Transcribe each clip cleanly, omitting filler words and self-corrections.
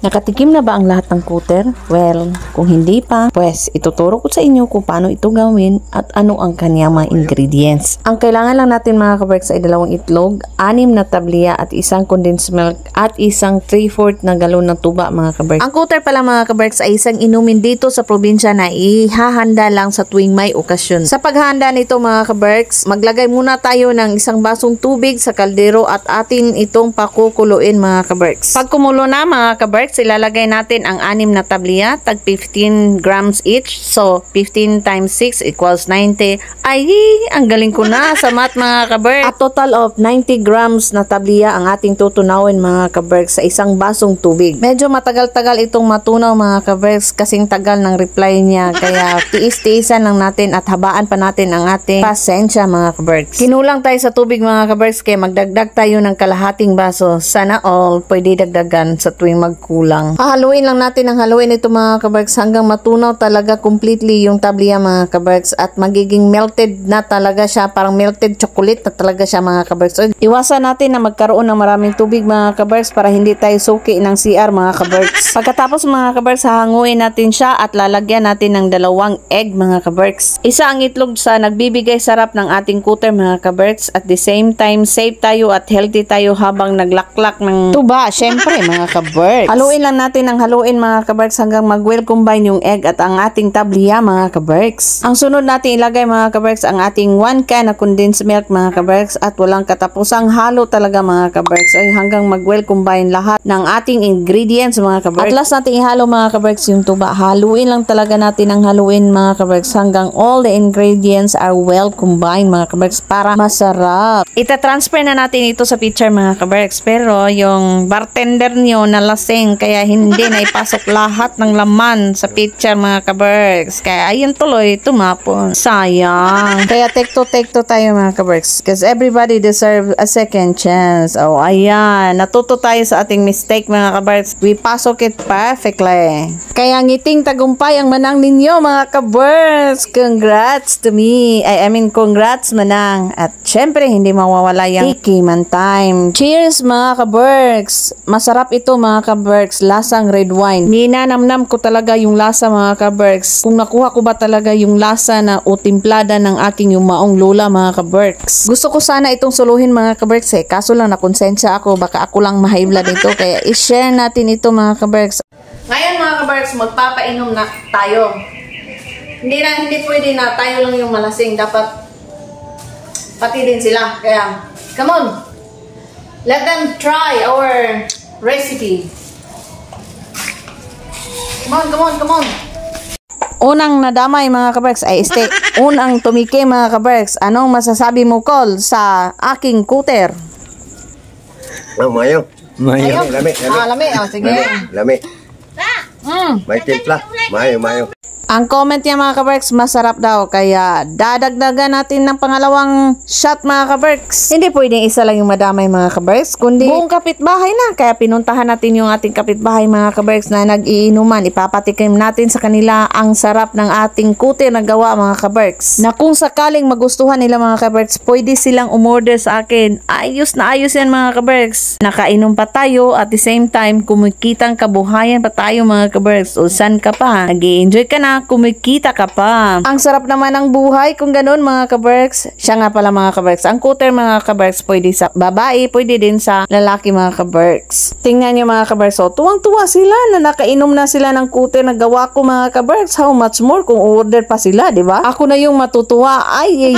Nakatikim na ba ang lahat ng cooter? Well, kung hindi pa, pues ituturo ko sa inyo kung paano ito gawin at ano ang kanyang mga ingredients. Ang kailangan lang natin mga kaberks ay 2 itlog, 6 na tabliya at isang condensed milk at isang 3/4 na galon ng tuba mga kaberks. Ang cooter pala mga kaberks ay isang inumin dito sa probinsya na ihahanda lang sa tuwing may okasyon. Sa paghahanda nito mga kaberks, maglagay muna tayo ng isang basong tubig sa kaldero at atin itong pakukuluin mga kaberks. Pag kumulo na mga kaberks, ilalagay natin ang 6 na tabliya, tag 15 grams each. So, 15 times 6 equals 90. Ay, ang galing ko na sa math mga kaberks. A total of 90 grams na tabliya ang ating tutunawin mga kaberks sa isang basong tubig. Medyo matagal-tagal itong matunaw mga kaberks kasing tagal ng reply niya. Kaya tiis-tiisan lang natin at habaan pa natin ang ating pasensya mga kaberks. Kinulang tayo sa tubig mga kaberks kaya magdagdag tayo ng kalahating baso. Sana all pwede dagdagan sa tuwing magkulang. Hahaluin lang natin ang haluin ito mga kaberks hanggang matunaw talaga completely yung tabliya mga kaberks at magiging melted na talaga siya, parang melted chocolate na talaga siya mga kaberks. So, iwasan natin na magkaroon ng maraming tubig mga kaberks para hindi tayo suki ng CR mga kaberks. Pagkatapos mga kaberks, hahanguin natin siya at lalagyan natin ng 2 egg mga kaberks. Isa ang itlog sa nagbibigay sarap ng ating cooter mga kaberks, at the same time safe tayo at healthy tayo habang naglaklak ng tuba syempre mga kaberks. Haluin lang natin ang haluin mga kaberks hanggang mag-well combine yung egg at ang ating tabliya mga kaberks. Ang sunod natin ilagay mga kaberks ang ating 1 can na condensed milk mga kaberks at walang katapusang halo talaga mga kaberks ay hanggang mag-well combine lahat ng ating ingredients mga kaberks. At last natin ihalo mga kaberks yung tuba. Haluin lang talaga natin ang haluin mga kaberks hanggang all the ingredients are well combined mga kaberks para masarap. Ita-transfer na natin ito sa pitcher mga kaberks, pero yung bartender nyo nalasing kaya hindi na ipasok lahat ng laman sa pitcher mga kaberks. Kaya ayun tuloy, tumapon. Sayang. Kaya take two tayo mga kaberks. Because everybody deserves a second chance. Oh, ayan. Natuto tayo sa ating mistake mga kaberks. We pasok it perfectly. Kaya ngiting tagumpay ang manang ninyo mga kaberks. Congrats to me. I mean, congrats manang. At syempre, hindi mawawala yung tiki man time. Cheers mga kaberks. Masarap ito mga kaberks. Lasang red wine. Ninanamnam ko talaga yung lasa mga kaberks. Kung nakuha ko ba talaga yung lasa na o timplada ng aking yung maong lola mga kaberks. Gusto ko sana itong suluhin mga kaberks kaso lang nakonsensya ako, baka ako lang ma-high blood ito, kaya i-share natin ito mga kaberks. Ngayon mga kaberks, magpapainom na tayo. Hindi pwede na tayo lang yung malasing, dapat pati din sila. Kaya come on, let them try our recipe. Come on. Unang nadamay mga kaberks ay steak. Unang tumiki mga kaberks. Anong masasabi mo, Col, sa aking cooter? Mayo. Lami. Lami. Oh, sige. Lami. May timpla. Mayo. Ang comment niya mga kaberks, masarap daw. Kaya dadagdagan natin ng pangalawang shot mga kaberks. Hindi pwedeng isa lang yung madamay mga kaberks, kundi buong kapitbahay na. Kaya pinuntahan natin yung ating kapitbahay mga kaberks na nag-iinuman. Ipapatikim natin sa kanila ang sarap ng ating cooter na gawa mga kaberks. Na kung sakaling magustuhan nila mga kaberks, pwede silang umorder sa akin. Ayos na ayos yan mga kaberks. Nakainom pa tayo at the same time kumikitang kabuhayan pa tayo mga kaberks. O saan ka pa? Nag-i-enjoy ka na, kumikita ka pa. Ang sarap naman ng buhay kung ganun mga kaberks. Siya nga pala mga kaberks. Ang cooter mga kaberks pwede sa babae, pwede din sa lalaki mga kaberks. Tingnan nyo mga kaberks. So, tuwang-tuwa sila na nakainom na sila ng cooter na gawa ko mga kaberks. How much more kung order pa sila, di ba? Ako na yung matutuwa. Ay.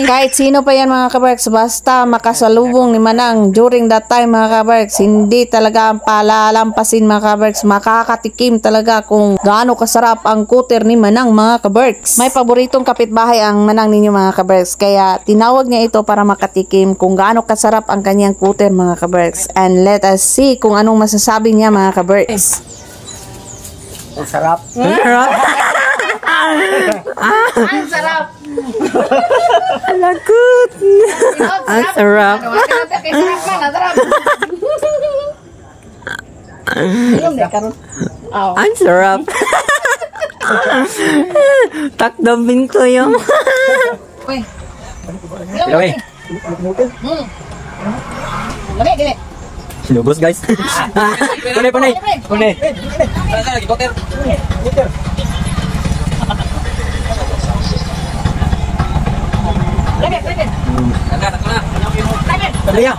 Kahit sino pa yan mga kaberks, basta makasalubong ni Manang during that time mga kaberks, hindi talaga palalampasin mga kaberks. Makakatikim talaga kung gaano kasarap ang cooter ni Manang mga kaberks. May paboritong kapitbahay ang Manang ninyo mga kaberks, kaya tinawag niya ito para makatikim kung gaano kasarap ang kanyang cooter mga kaberks. And let us see kung anong masasabi niya mga kaberks. Ang sarap. Ang sarap. Lagot. Ang sarap. Ang sarap. Takdobin ko yung. Uy. Lami. Lami, gini. Lubos guys. Punay, punay. Punay. Kaya.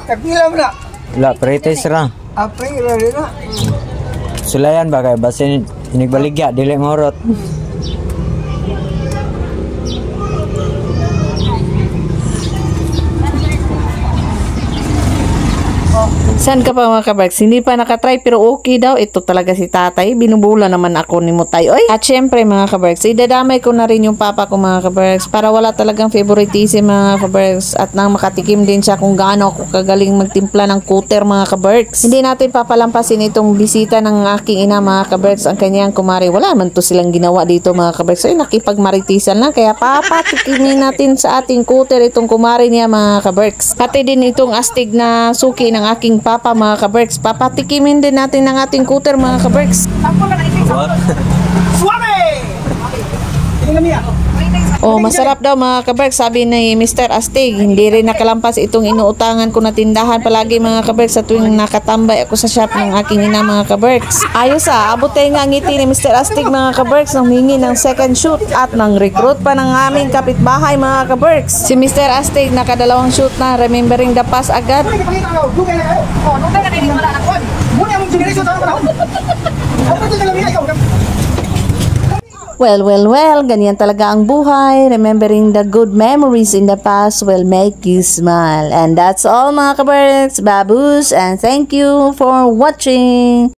Kapila mo na. Wala, pretest ra. Apa yung lari na? Sulayan ba kay basin inigbaligya dili ngorot. Saan ka pa mga kabarks? Hindi pa nakatry pero okay daw. Ito talaga si tatay. Binubula naman ako ni Mutay. Oy! At syempre mga kabarks, idadamay ko na rin yung papa ko mga kabarks para wala talagang favoritism mga kabarks at nang makatikim din siya kung gaano ako kagaling magtimpla ng cooter mga kabarks. Hindi natin papalampasin itong bisita ng aking ina mga kabarks, ang kanyang kumari. Wala man to silang ginawa dito mga kabarks. Ay nakipagmaritisan lang kaya papatikimin natin sa ating cooter itong kumari niya mga kabarks. Pati din itong astig na suki ng aking papa mga kaberks. Papatikimin din natin ng ating cooter mga kaberks. Oh, masarap daw mga kaberks, sabi ni Mr. Astig. Hindi rin nakalampas itong inuutangan ko na tindahan palagi mga kaberks sa tuwing nakatambay ako sa shop ng aking ina mga kaberks. Ayos abotay nga ngiti ni Mr. Astig mga kaberks nang hingi ng second shoot at nang recruit pa ng aming kapitbahay mga kaberks. Si Mr. Astig nakadalawang shoot na, remembering the past agad. Well, ganyan talaga ang buhay. Remembering the good memories in the past will make you smile. And that's all mga kaberks, babus, and thank you for watching.